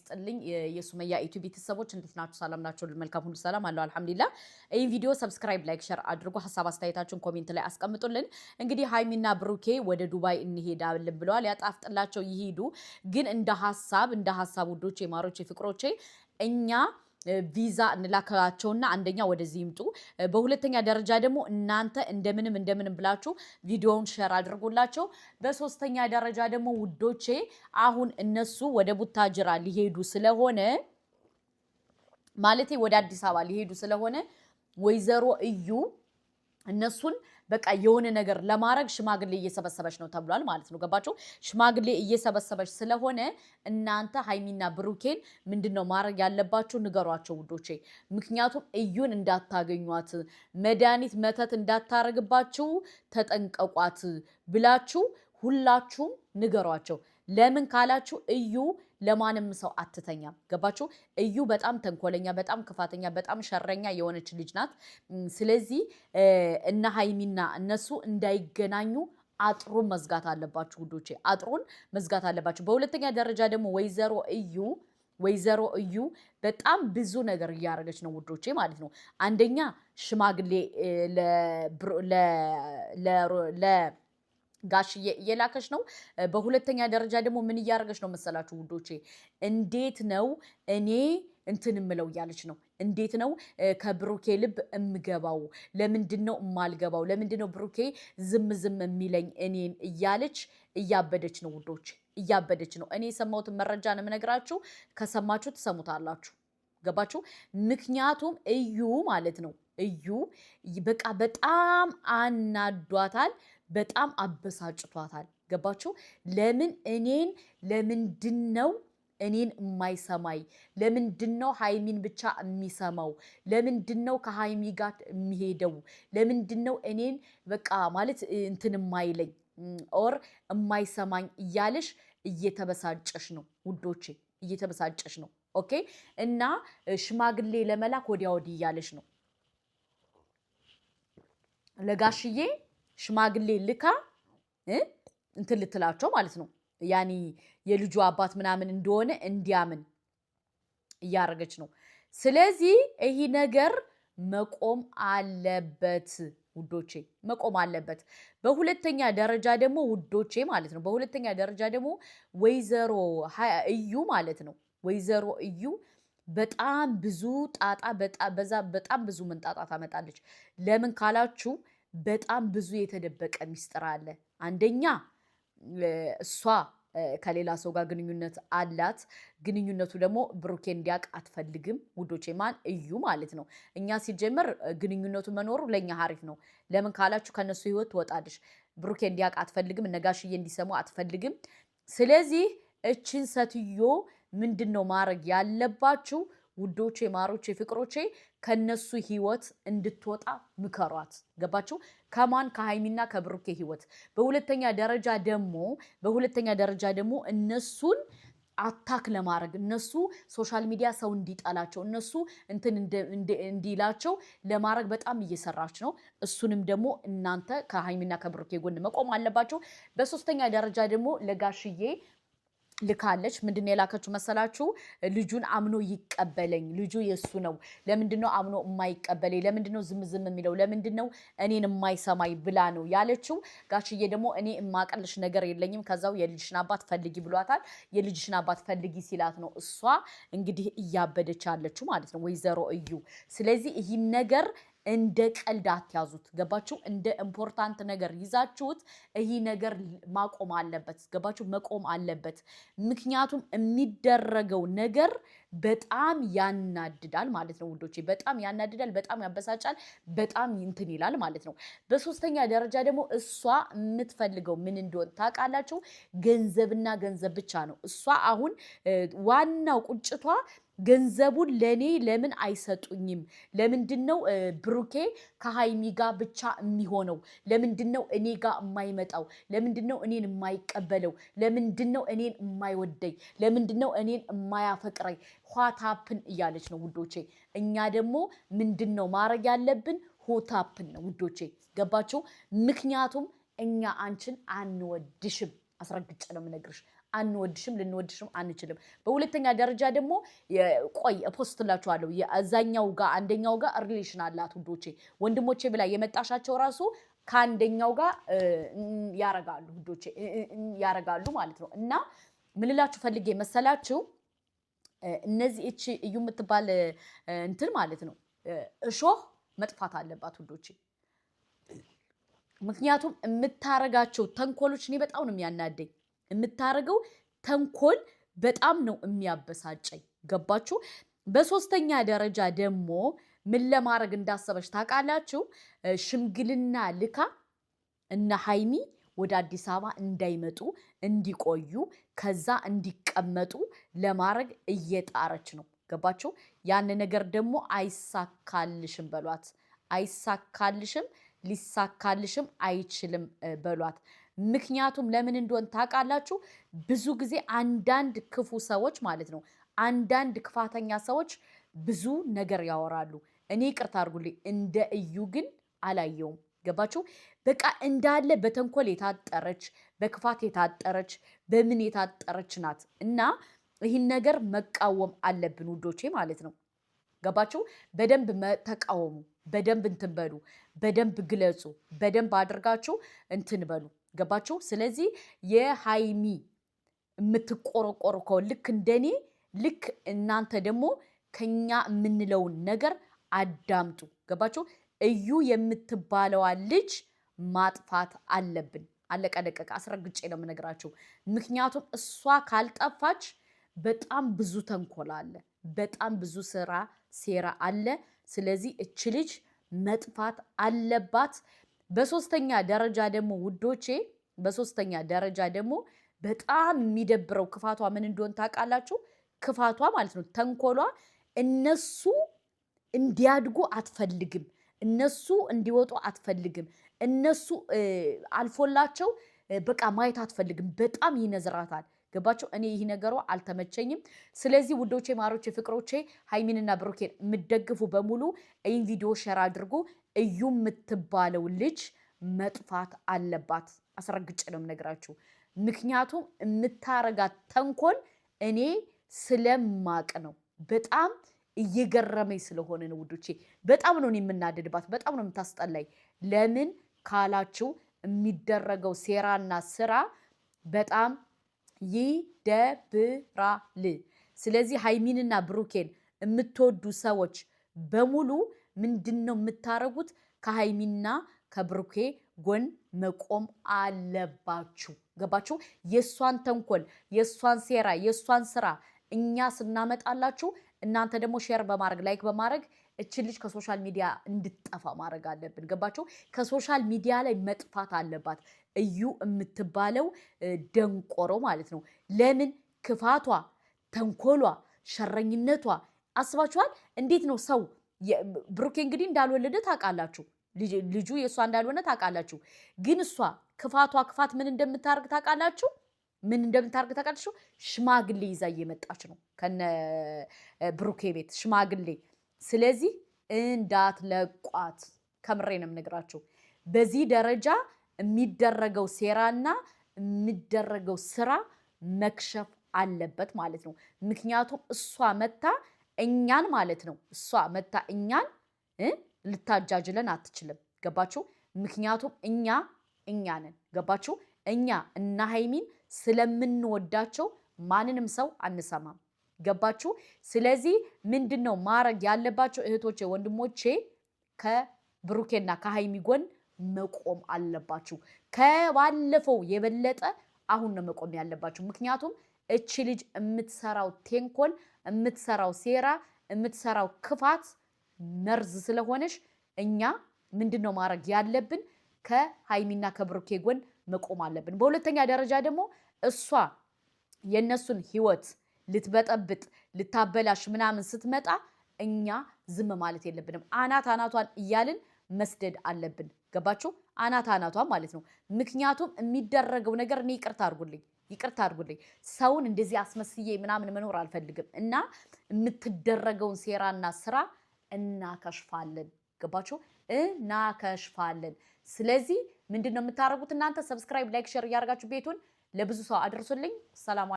ይስጥልኝ የሱመያ ኢትዮቢ ተሰቦች እንዴት ናችሁ? ሰላም ናችሁ? መልካም ሁሉ ሰላም አለው አልሐምዱሊላህ። ይሄን ቪዲዮ ሰብስክራይብ፣ ላይክ፣ ሼር አድርጉ። ሐሳብ አስተያየታችሁን ኮሜንት ላይ አስቀምጡልን። እንግዲህ ሃይሚና ብሩኬ ወደ ዱባይ እንሄዳለን ብለዋል። ያጣፍጥላቸው ይሄዱ። ግን እንደ ሐሳብ ውዶቼ፣ ማሮቼ፣ ፍቅሮቼ እኛ ቪዛ እንላካቸውና አንደኛ ወደዚህ ይምጡ። በሁለተኛ ደረጃ ደግሞ እናንተ እንደምንም ብላችሁ ቪዲዮውን ሼር አድርጉላቸው። በሶስተኛ ደረጃ ደግሞ ውዶቼ አሁን እነሱ ወደ ቡታጅራ ሊሄዱ ስለሆነ ማለቴ ወደ አዲስ አበባ ሊሄዱ ስለሆነ ወይዘሮ እዩ እነሱን በቃ የሆነ ነገር ለማድረግ ሽማግሌ እየሰበሰበች ነው ተብሏል ማለት ነው። ገባችሁ? ሽማግሌ እየሰበሰበች ስለሆነ እናንተ ሃይሚና ብሩኬን ምንድነው ማድረግ ያለባችሁ? ንገሯቸው ውዶቼ። ምክንያቱም እዩን እንዳታገኟት፣ መድኃኒት መተት እንዳታረግባችሁ ተጠንቀቋት ብላችሁ ሁላችሁም ንገሯቸው። ለምን ካላችሁ እዩ ለማንም ሰው አትተኛም። ገባችሁ? እዩ በጣም ተንኮለኛ፣ በጣም ክፋተኛ፣ በጣም ሸረኛ የሆነች ልጅ ናት። ስለዚህ እነ ሃይሚና እነሱ እንዳይገናኙ አጥሩን መዝጋት አለባችሁ ውዶቼ፣ አጥሩን መዝጋት አለባችሁ። በሁለተኛ ደረጃ ደግሞ ወይዘሮ እዩ በጣም ብዙ ነገር እያደረገች ነው ውዶቼ ማለት ነው። አንደኛ ሽማግሌ ጋሽዬ እየላከች ነው። በሁለተኛ ደረጃ ደግሞ ምን እያደረገች ነው መሰላችሁ ውዶቼ? እንዴት ነው እኔ እንትን እምለው እያለች ነው። እንዴት ነው ከብሩኬ ልብ እምገባው? ለምንድን ነው እማልገባው? ለምንድን ነው ብሩኬ ዝም የሚለኝ እኔን? እያለች እያበደች ነው ውዶቼ፣ እያበደች ነው። እኔ የሰማሁትን መረጃ ነው የምነግራችሁ። ከሰማችሁ ትሰሙታላችሁ። ገባችሁ? ምክንያቱም እዩ ማለት ነው እዩ በቃ በጣም አናዷታል፣ በጣም አበሳጭቷታል። ገባችሁ? ለምንድነው እኔን የማይሰማይ? ለምንድነው ሃይሚን ብቻ የሚሰማው? ለምንድነው ከሃይሚ ጋር የሚሄደው? ለምንድነው እኔን በቃ ማለት እንትን የማይለኝ ኦር የማይሰማኝ እያለሽ እየተበሳጨሽ ነው ውዶቼ፣ እየተበሳጨሽ ነው። ኦኬ። እና ሽማግሌ ለመላክ ወዲያ ወዲህ እያለሽ ነው። ለጋሽዬ ሽማግሌ ልካ እንትን ልትላቸው ማለት ነው። ያኒ የልጁ አባት ምናምን እንደሆነ እንዲያምን እያደረገች ነው። ስለዚህ ይሄ ነገር መቆም አለበት ውዶቼ፣ መቆም አለበት። በሁለተኛ ደረጃ ደግሞ ውዶቼ ማለት ነው፣ በሁለተኛ ደረጃ ደግሞ ወይዘሮ እዩ ማለት ነው። ወይዘሮ እዩ በጣም ብዙ ጣጣ በጣም ብዙ መንጣጣ ታመጣለች። ለምን ካላችሁ በጣም ብዙ የተደበቀ ሚስጥር አለ። አንደኛ እሷ ከሌላ ሰው ጋር ግንኙነት አላት። ግንኙነቱ ደግሞ ብሩኬ እንዲያውቅ አትፈልግም ውዶቼ። ማን? እዩ ማለት ነው። እኛ ሲጀመር ግንኙነቱ መኖሩ ለኛ አሪፍ ነው። ለምን ካላችሁ ከነሱ ህይወት ትወጣለች። ብሩኬ እንዲያውቅ አትፈልግም፣ ነጋሽዬ እንዲሰሙ አትፈልግም። ስለዚህ እችን ሴትዮ ምንድነው ማድረግ ያለባችሁ ውዶቼ፣ ማሮቼ፣ ፍቅሮቼ? ከነሱ ህይወት እንድትወጣ ምከሯት። ገባችሁ? ከማን? ከሃይሚና ከብሩኬ ህይወት። በሁለተኛ ደረጃ ደግሞ እነሱን አታክ ለማድረግ እነሱ ሶሻል ሚዲያ ሰው እንዲጠላቸው እነሱ እንትን እንዲላቸው ለማድረግ በጣም እየሰራች ነው። እሱንም ደግሞ እናንተ ከሃይሚና ከብሩኬ ጎን መቆም አለባቸው። በሶስተኛ ደረጃ ደግሞ ለጋሽዬ ልካለች። ምንድነው የላከችው መሰላችሁ? ልጁን አምኖ ይቀበለኝ፣ ልጁ የሱ ነው። ለምንድነው አምኖ የማይቀበለኝ? ለምንድነው ዝም የሚለው? ለምንድነው እኔን የማይሰማኝ ብላ ነው ያለችው። ጋሽዬ ደግሞ እኔ የማቀልሽ ነገር የለኝም፣ ከዛው የልጅሽን አባት ፈልጊ ብሏታል። የልጅሽን አባት ፈልጊ ሲላት ነው እሷ እንግዲህ እያበደች ያለችው ማለት ነው ወይዘሮ እዩ። ስለዚህ ይህን ነገር እንደ ቀልድ አትያዙት። ገባችሁ? እንደ ኢምፖርታንት ነገር ይዛችሁት ይሄ ነገር ማቆም አለበት። ገባችሁ? መቆም አለበት። ምክንያቱም የሚደረገው ነገር በጣም ያናድዳል ማለት ነው ውዶቼ። በጣም ያናድዳል፣ በጣም ያበሳጫል፣ በጣም እንትን ይላል ማለት ነው። በሶስተኛ ደረጃ ደግሞ እሷ የምትፈልገው ምን እንደሆነ ታውቃላችሁ? ገንዘብና ገንዘብ ብቻ ነው። እሷ አሁን ዋናው ቁጭቷ ገንዘቡን ለኔ ለምን አይሰጡኝም? ለምንድነው ብሩኬ ከሃይሚ ጋር ብቻ የሚሆነው? ለምንድነው እኔ ጋር የማይመጣው? ለምንድነው እኔን የማይቀበለው? ለምንድነው እኔን የማይወደኝ? ለምንድነው እኔን የማያፈቅረኝ? ሆታፕን እያለች ነው ውዶቼ። እኛ ደግሞ ምንድነው ማድረግ ያለብን? ሆታፕን ነው ውዶቼ። ገባችሁ? ምክንያቱም እኛ አንቺን አንወድሽም። አስረግጬ ነው የምነግርሽ። አንወድሽም ልንወድሽም አንችልም በሁለተኛ ደረጃ ደግሞ ቆይ ፖስትላችኋለሁ የአዛኛው ጋር አንደኛው ጋር ሪሌሽን አላት ውዶቼ ወንድሞቼ ብላ የመጣሻቸው ራሱ ካንደኛው ጋር ያረጋሉ ውዶቼ ያረጋሉ ማለት ነው እና ምን ልላችሁ ፈልጌ መሰላችሁ እነዚህ እቺ እዩ የምትባል እንትን ማለት ነው እሾህ መጥፋት አለባት ውዶቼ ምክንያቱም የምታረጋቸው ተንኮሎች እኔ በጣም ነው የሚያናደኝ የምታረገው ተንኮል በጣም ነው የሚያበሳጨኝ ገባችሁ በሶስተኛ ደረጃ ደግሞ ምን ለማድረግ እንዳሰበች ታውቃላችሁ ሽምግልና ልካ እና ሃይሚ ወደ አዲስ አበባ እንዳይመጡ እንዲቆዩ ከዛ እንዲቀመጡ ለማድረግ እየጣረች ነው ገባችሁ ያን ነገር ደግሞ አይሳካልሽም በሏት አይሳካልሽም ሊሳካልሽም አይችልም በሏት ምክንያቱም ለምን እንደሆነ ታውቃላችሁ ብዙ ጊዜ አንዳንድ ክፉ ሰዎች ማለት ነው አንዳንድ ክፋተኛ ሰዎች ብዙ ነገር ያወራሉ እኔ ይቅርታ አድርጉልኝ እንደ እዩ ግን አላየውም ገባችሁ በቃ እንዳለ በተንኮል የታጠረች በክፋት የታጠረች በምን የታጠረች ናት እና ይህን ነገር መቃወም አለብን ውዶቼ ማለት ነው ገባችሁ በደንብ ተቃወሙ በደንብ እንትን በሉ በደንብ ግለጹ በደንብ አድርጋችሁ እንትን በሉ ገባችሁ ስለዚህ የሃይሚ የምትቆረቆረው ልክ እንደኔ ልክ እናንተ ደግሞ ከኛ የምንለውን ነገር አዳምጡ ገባችሁ እዩ የምትባለው ልጅ ማጥፋት አለብን አለቀ ደቀቀ አስረግጬ ነው የምነግራችሁ ምክንያቱም እሷ ካልጠፋች በጣም ብዙ ተንኮል አለ በጣም ብዙ ሴራ አለ ስለዚህ እች ልጅ መጥፋት አለባት በሶስተኛ ደረጃ ደግሞ ውዶቼ በሶስተኛ ደረጃ ደግሞ በጣም የሚደብረው ክፋቷ ምን እንደሆነ ታውቃላችሁ ክፋቷ ማለት ነው ተንኮሏ እነሱ እንዲያድጉ አትፈልግም እነሱ እንዲወጡ አትፈልግም እነሱ አልፎላቸው በቃ ማየት አትፈልግም በጣም ይነዝራታል ገባችሁ እኔ ይሄ ነገሩ አልተመቸኝም ስለዚህ ውዶቼ ማሮቼ ፍቅሮቼ ሃይሚንና ብሩኬን የምትደግፉ በሙሉ ይህን ቪዲዮ ሼር አድርጉ እዩ የምትባለው ልጅ መጥፋት አለባት አስረግጬ ነው የምነግራችሁ ምክንያቱም የምታረጋት ተንኮል እኔ ስለማቅ ነው በጣም እየገረመኝ ስለሆነ ነው ውዶቼ በጣም ነው የምናደድባት በጣም ነው የምታስጠላኝ ለምን ካላችሁ የሚደረገው ሴራና ስራ በጣም ይደብራል ስለዚህ ሃይሚንና ብሩኬን የምትወዱ ሰዎች በሙሉ ምንድነው የምታረጉት ከሃይሚና ከብሩኬ ጎን መቆም አለባችሁ ገባችሁ የሷን ተንኮል የሷን ሴራ የሷን ስራ እኛ ስናመጣላችሁ እናንተ ደግሞ ሼር በማድረግ ላይክ በማድረግ እቺ ልጅ ከሶሻል ሚዲያ እንድትጠፋ ማድረግ አለብን ገባችሁ ከሶሻል ሚዲያ ላይ መጥፋት አለባት እዩ የምትባለው ደንቆሮ ማለት ነው ለምን ክፋቷ ተንኮሏ ሸረኝነቷ አስባችኋል እንዴት ነው ሰው ብሩኬ እንግዲህ እንዳልወለደ ታውቃላችሁ ልጁ የሷ እንዳልሆነ ታውቃላችሁ ግን እሷ ክፋት ምን እንደምታርግ ታውቃላችሁ ምን እንደምታርግ ታውቃላችሁ ሽማግሌ ይዛ እየመጣች ነው ከነ ብሩኬ ቤት ሽማግሌ ስለዚህ እንዳትለቋት ከምሬ ነው የምነግራችሁ በዚህ ደረጃ የሚደረገው ሴራና የሚደረገው ስራ መክሸፍ አለበት ማለት ነው ምክንያቱም እሷ መታ እኛን ማለት ነው እሷ መታ እኛን ልታጃጅለን አትችልም ገባችሁ ምክንያቱም እኛ ነን ገባችሁ እኛ እና ሃይሚን ስለምንወዳቸው ማንንም ሰው አንሰማም ገባችሁ ስለዚህ ምንድነው ማረግ ያለባቸው እህቶቼ ወንድሞቼ ከብሩኬና ከሃይሚ ጎን መቆም አለባችሁ ከባለፈው የበለጠ አሁን ነው መቆም ያለባችሁ ምክንያቱም እቺ ልጅ የምትሰራው ቴንኮል የምትሰራው ሴራ የምትሰራው ክፋት መርዝ ስለሆነሽ እኛ ምንድነው ማረግ ያለብን ከሃይሚና ከብሩኬ ጎን መቆም አለብን በሁለተኛ ደረጃ ደግሞ እሷ የነሱን ህይወት ልትበጠብጥ ልታበላሽ ምናምን ስትመጣ እኛ ዝም ማለት የለብንም አናቷን እያልን መስደድ አለብን ገባችሁ አናቷን ማለት ነው ምክንያቱም የሚደረገው ነገር እኔ ይቅርታ አድርጉልኝ ሰውን እንደዚህ አስመስዬ ምናምን መኖር አልፈልግም እና የምትደረገውን ሴራና ስራ እናከሽፋለን ገባችሁ እናከሽፋለን ስለዚህ ምንድነው የምታረጉት እናንተ ሰብስክራይብ ላይክ ሼር ያርጋችሁ ቤቱን ለብዙ ሰው አድርሱልኝ። ሰላም